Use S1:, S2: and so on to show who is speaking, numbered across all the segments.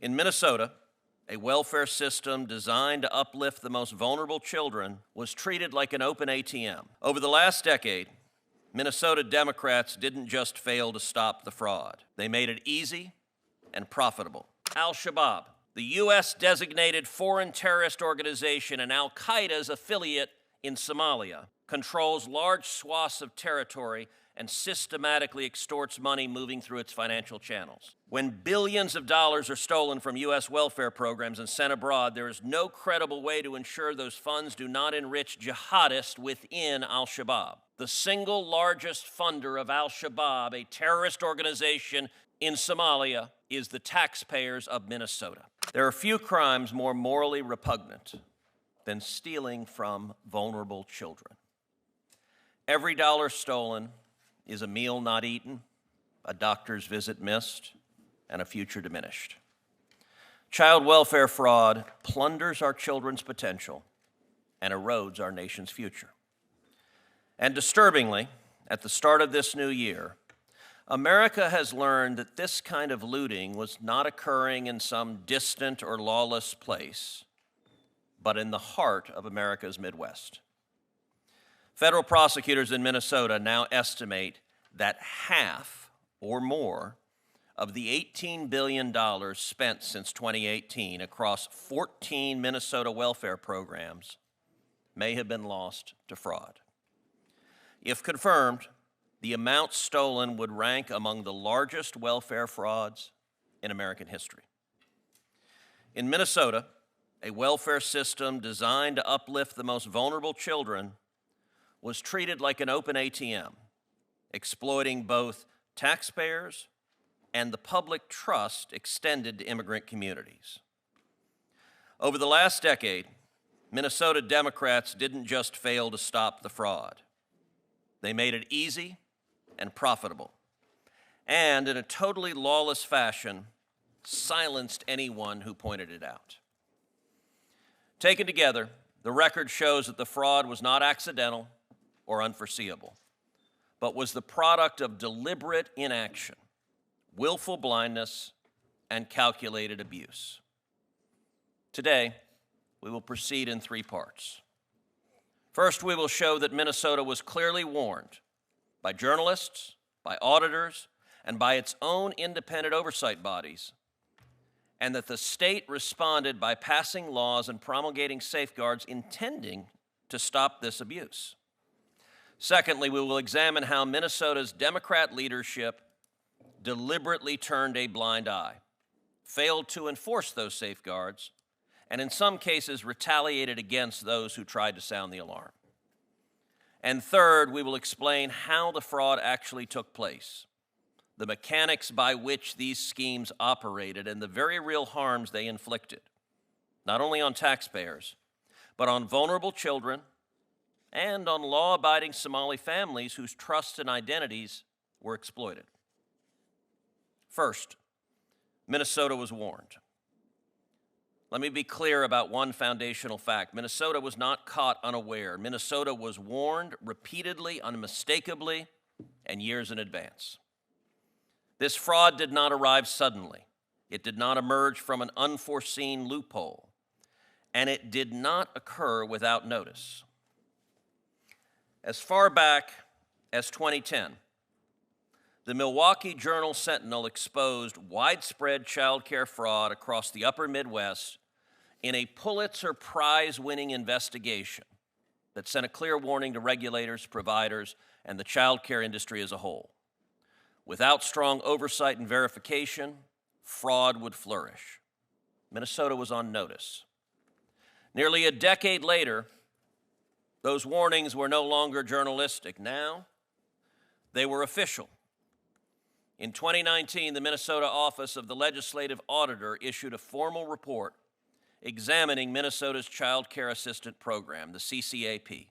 S1: In Minnesota, a welfare system designed to uplift the most vulnerable children was treated like an open ATM. Over the last decade, Minnesota Democrats didn't just fail to stop the fraud. They made it easy and profitable. Al-Shabaab, the U.S.-designated foreign terrorist organization and al-Qaeda's affiliate in Somalia, controls large swaths of territory and systematically extorts money moving through its financial channels. When billions of dollars are stolen from U.S. welfare programs and sent abroad, there is no credible way to ensure those funds do not enrich jihadists within Al-Shabaab. The single largest funder of Al-Shabaab, a terrorist organization in Somalia, is the taxpayers of Minnesota. There are few crimes more morally repugnant than stealing from vulnerable children. Every dollar stolen is a meal not eaten, a doctor's visit missed, and a future diminished. Child welfare fraud plunders our children's potential and erodes our nation's future. And disturbingly, at the start of this new year, America has learned that this kind of looting was not occurring in some distant or lawless place, but in the heart of America's Midwest. Federal prosecutors in Minnesota now estimate that half or more of the $18 billion spent since 2018 across 14 Minnesota welfare programs may have been lost to fraud. If confirmed, the amount stolen would rank among the largest welfare frauds in American history. In Minnesota, a welfare system designed to uplift the most vulnerable children was treated like an open ATM, exploiting both taxpayers and the public trust extended to immigrant communities. Over the last decade, Minnesota Democrats didn't just fail to stop the fraud. They made it easy and profitable, and in a totally lawless fashion, silenced anyone who pointed it out. Taken together, the record shows that the fraud was not accidental or unforeseeable, but was the product of deliberate inaction, willful blindness, and calculated abuse. Today, we will proceed in three parts. First, we will show that Minnesota was clearly warned by journalists, by auditors, and by its own independent oversight bodies, and that the state responded by passing laws and promulgating safeguards intending to stop this abuse. Secondly, we will examine how Minnesota's Democrat leadership deliberately turned a blind eye, failed to enforce those safeguards, and in some cases retaliated against those who tried to sound the alarm. And third, we will explain how the fraud actually took place, the mechanics by which these schemes operated, and the very real harms they inflicted, not only on taxpayers, but on vulnerable children and on law-abiding Somali families whose trusts and identities were exploited. First, Minnesota was warned. Let me be clear about one foundational fact. Minnesota was not caught unaware. Minnesota was warned repeatedly, unmistakably, and years in advance. This fraud did not arrive suddenly. It did not emerge from an unforeseen loophole, and it did not occur without notice. As far back as 2010, the Milwaukee Journal-Sentinel exposed widespread child care fraud across the upper Midwest in a Pulitzer Prize-winning investigation that sent a clear warning to regulators, providers, and the child care industry as a whole. Without strong oversight and verification, fraud would flourish. Minnesota was on notice. Nearly a decade later, those warnings were no longer journalistic. Now, they were official. In 2019, the Minnesota Office of the Legislative Auditor issued a formal report examining Minnesota's Child Care Assistant Program, the CCAP.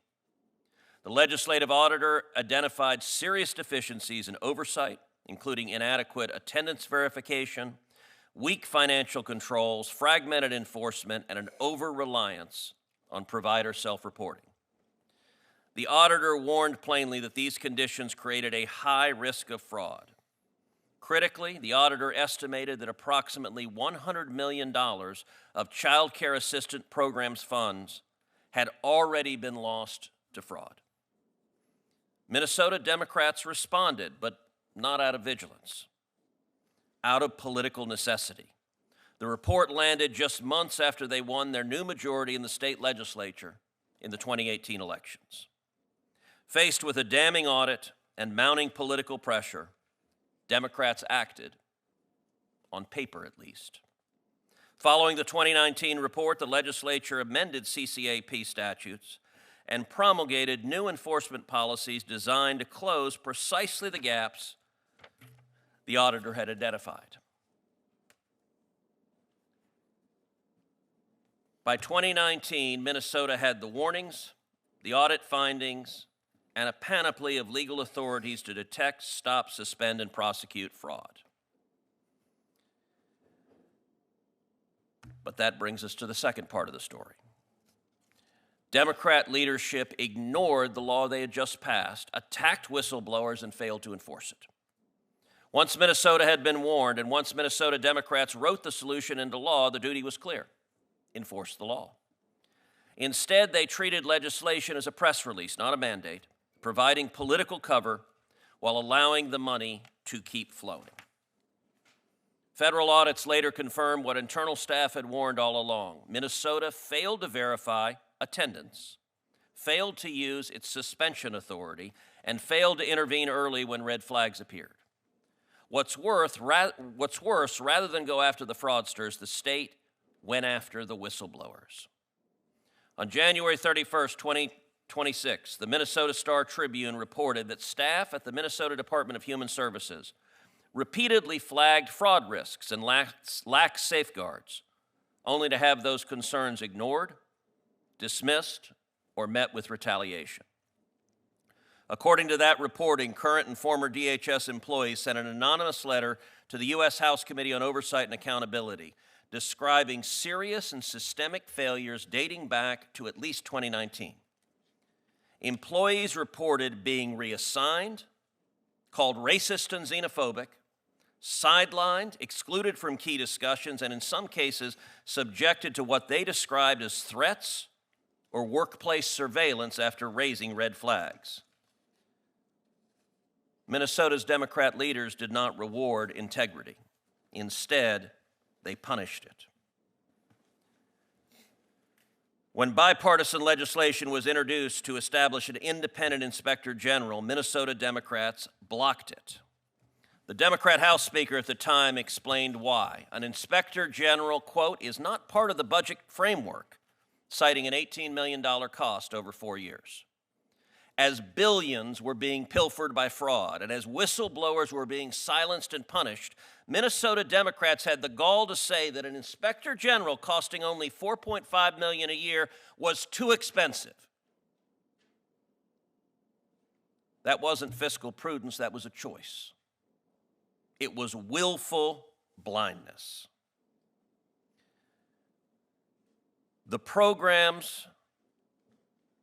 S1: The Legislative Auditor identified serious deficiencies in oversight, including inadequate attendance verification, weak financial controls, fragmented enforcement, and an over-reliance on provider self-reporting. The auditor warned plainly that these conditions created a high risk of fraud. Critically, the auditor estimated that approximately $100 million of child care assistance programs funds had already been lost to fraud. Minnesota Democrats responded, but not out of vigilance, out of political necessity. The report landed just months after they won their new majority in the state legislature in the 2018 elections. Faced with a damning audit and mounting political pressure, Democrats acted, on paper at least. Following the 2019 report, the legislature amended CCAP statutes and promulgated new enforcement policies designed to close precisely the gaps the auditor had identified. By 2019, Minnesota had the warnings, the audit findings, and a panoply of legal authorities to detect, stop, suspend, and prosecute fraud. But that brings us to the second part of the story. Democrat leadership ignored the law they had just passed, attacked whistleblowers, and failed to enforce it. Once Minnesota had been warned, and once Minnesota Democrats wrote the solution into law, the duty was clear: enforce the law. Instead, they treated legislation as a press release, not a mandate, providing political cover while allowing the money to keep flowing. Federal audits later confirmed what internal staff had warned all along. Minnesota failed to verify attendance, failed to use its suspension authority, and failed to intervene early when red flags appeared. What's worse, rather than go after the fraudsters, the state went after the whistleblowers. On January 31st, 2026, the Minnesota Star-Tribune reported that staff at the Minnesota Department of Human Services repeatedly flagged fraud risks and lax safeguards, only to have those concerns ignored, dismissed, or met with retaliation. According to that reporting, current and former DHS employees sent an anonymous letter to the U.S. House Committee on Oversight and Accountability describing serious and systemic failures dating back to at least 2019. Employees reported being reassigned, called racist and xenophobic, sidelined, excluded from key discussions, and in some cases subjected to what they described as threats or workplace surveillance after raising red flags. Minnesota's Democrat leaders did not reward integrity. Instead, they punished it. When bipartisan legislation was introduced to establish an independent inspector general, Minnesota Democrats blocked it. The Democrat House Speaker at the time explained why. An inspector general, quote, is not part of the budget framework, citing an $18 million cost over 4 years. As billions were being pilfered by fraud and as whistleblowers were being silenced and punished, Minnesota Democrats had the gall to say that an inspector general costing only $4.5 million a year was too expensive. That wasn't fiscal prudence, that was a choice. It was willful blindness. The programs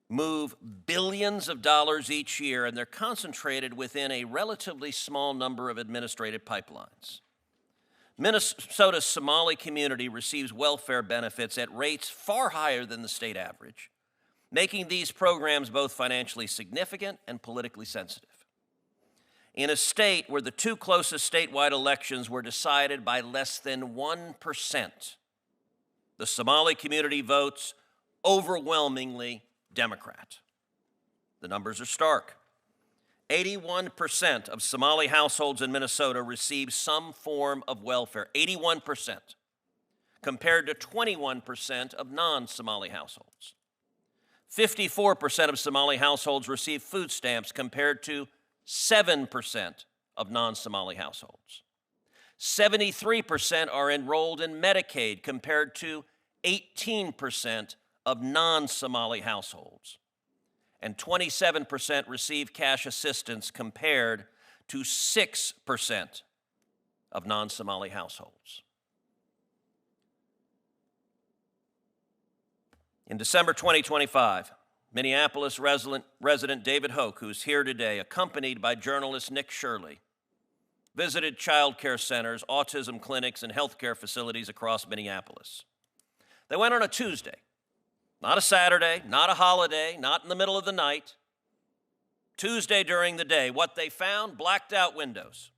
S1: move billions of dollars each year, and they're concentrated within a relatively small number of administrative pipelines. Minnesota's Somali community receives welfare benefits at rates far higher than the state average, making these programs both financially significant and politically sensitive. In a state where the two closest statewide elections were decided by less than 1%, the Somali community votes overwhelmingly Democrat. The numbers are stark. 81% of Somali households in Minnesota receive some form of welfare, 81%, compared to 21% of non-Somali households. 54% of Somali households receive food stamps compared to 7% of non-Somali households. 73% are enrolled in Medicaid compared to 18% of non-Somali households. And 27% receive cash assistance compared to 6% of non-Somali households. In December 2025, Minneapolis resident David Hoke, who's here today, accompanied by journalist Nick Shirley, visited child care centers, autism clinics, and healthcare facilities across Minneapolis. They went on a Tuesday, not a Saturday, not a holiday, not in the middle of the night. Tuesday during the day. What they found: blacked out windows,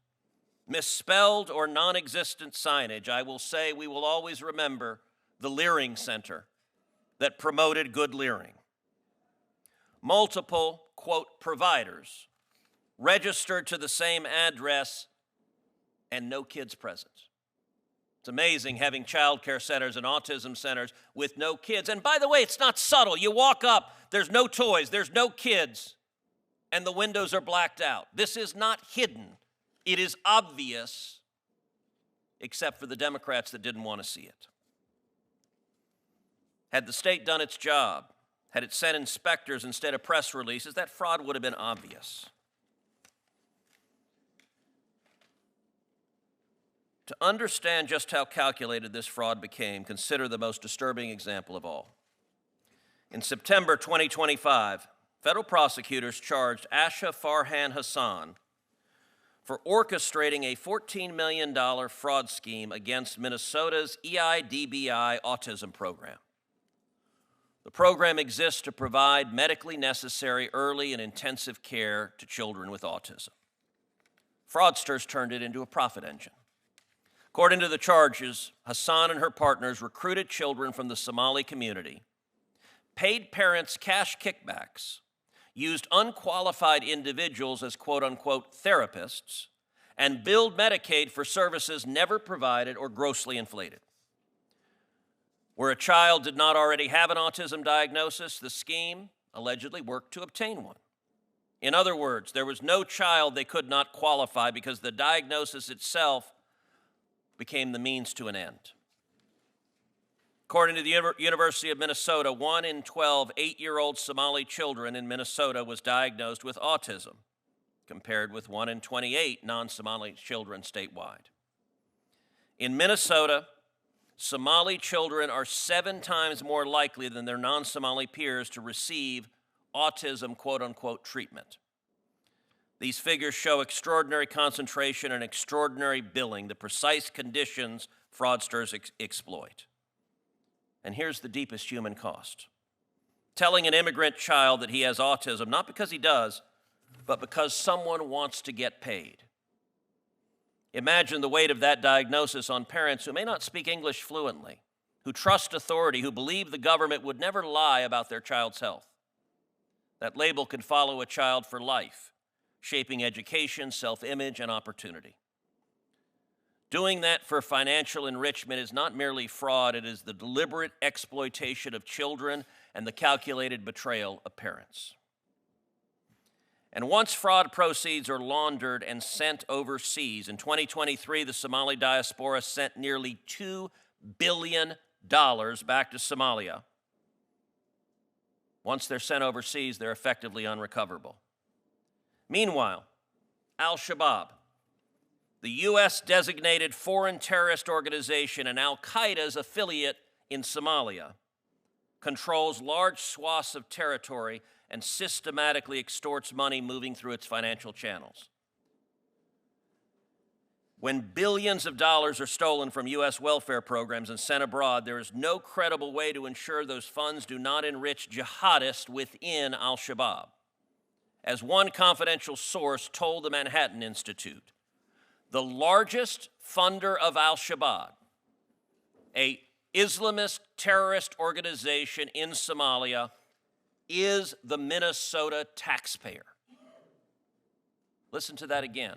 S1: misspelled or non-existent signage. I will say we will always remember the Leering Center that promoted good leering. Multiple, quote, providers registered to the same address and no kids present. It's amazing having child care centers and autism centers with no kids. And by the way, it's not subtle. You walk up, there's no toys, there's no kids, and the windows are blacked out. This is not hidden. It is obvious, except for the Democrats that didn't want to see it. Had the state done its job, had it sent inspectors instead of press releases, that fraud would have been obvious. To understand just how calculated this fraud became, consider the most disturbing example of all. In September 2025, federal prosecutors charged Asha Farhan Hassan for orchestrating a $14 million fraud scheme against Minnesota's EIDBI autism program. The program exists to provide medically necessary early and intensive care to children with autism. Fraudsters turned it into a profit engine. According to the charges, Hassan and her partners recruited children from the Somali community, paid parents cash kickbacks, used unqualified individuals as quote-unquote therapists, and billed Medicaid for services never provided or grossly inflated. Where a child did not already have an autism diagnosis, the scheme allegedly worked to obtain one. In other words, there was no child they could not qualify because the diagnosis itself became the means to an end. According to the University of Minnesota, 1 in 12 8-year-old Somali children in Minnesota was diagnosed with autism, compared with 1 in 28 non-Somali children statewide. In Minnesota, Somali children are 7 times more likely than their non-Somali peers to receive autism quote-unquote treatment. These figures show extraordinary concentration and extraordinary billing, the precise conditions fraudsters exploit. And here's the deepest human cost: telling an immigrant child that he has autism, not because he does, but because someone wants to get paid. Imagine the weight of that diagnosis on parents who may not speak English fluently, who trust authority, who believe the government would never lie about their child's health. That label can follow a child for life, shaping education, self-image, and opportunity. Doing that for financial enrichment is not merely fraud, it is the deliberate exploitation of children and the calculated betrayal of parents. And once fraud proceeds are laundered and sent overseas, in 2023, the Somali diaspora sent nearly $2 billion back to Somalia. Once they're sent overseas, they're effectively unrecoverable. Meanwhile, Al-Shabaab, the U.S.-designated foreign terrorist organization and Al-Qaeda's affiliate in Somalia, controls large swaths of territory and systematically extorts money moving through its financial channels. When billions of dollars are stolen from U.S. welfare programs and sent abroad, there is no credible way to ensure those funds do not enrich jihadists within Al-Shabaab. As one confidential source told the Manhattan Institute, the largest funder of Al-Shabaab, an Islamist terrorist organization in Somalia, is the Minnesota taxpayer. Listen to that again.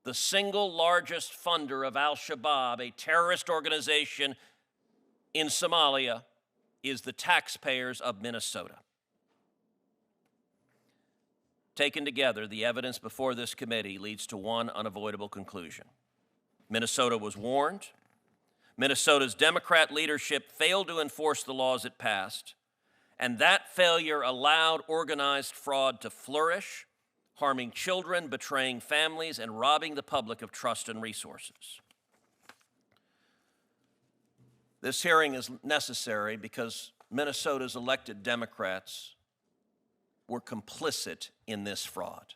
S1: The single largest funder of Al-Shabaab, a terrorist organization in Somalia, is the taxpayers of Minnesota. Taken together, the evidence before this committee leads to one unavoidable conclusion. Minnesota was warned. Minnesota's Democrat leadership failed to enforce the laws it passed, and that failure allowed organized fraud to flourish, harming children, betraying families, and robbing the public of trust and resources. This hearing is necessary because Minnesota's elected Democrats were complicit in this fraud.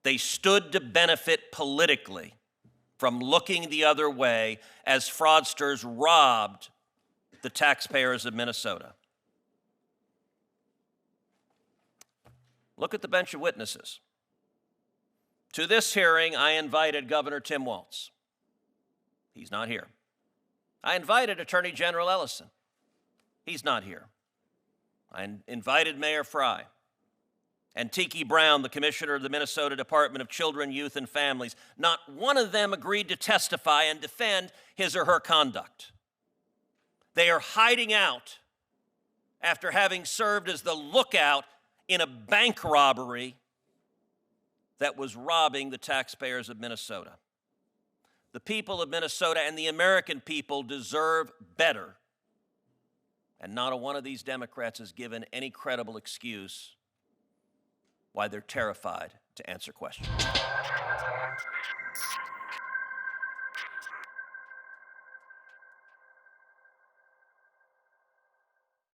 S1: They stood to benefit politically from looking the other way as fraudsters robbed the taxpayers of Minnesota. Look at the bench of witnesses. To this hearing, I invited Governor Tim Walz. He's not here. I invited Attorney General Ellison. He's not here. I invited Mayor Fry and Tiki Brown, the commissioner of the Minnesota Department of Children, Youth, and Families. Not one of them agreed to testify and defend his or her conduct. They are hiding out after having served as the lookout in a bank robbery that was robbing the taxpayers of Minnesota. The people of Minnesota and the American people deserve better. And not a one of these Democrats has given any credible excuse why they're terrified to answer questions.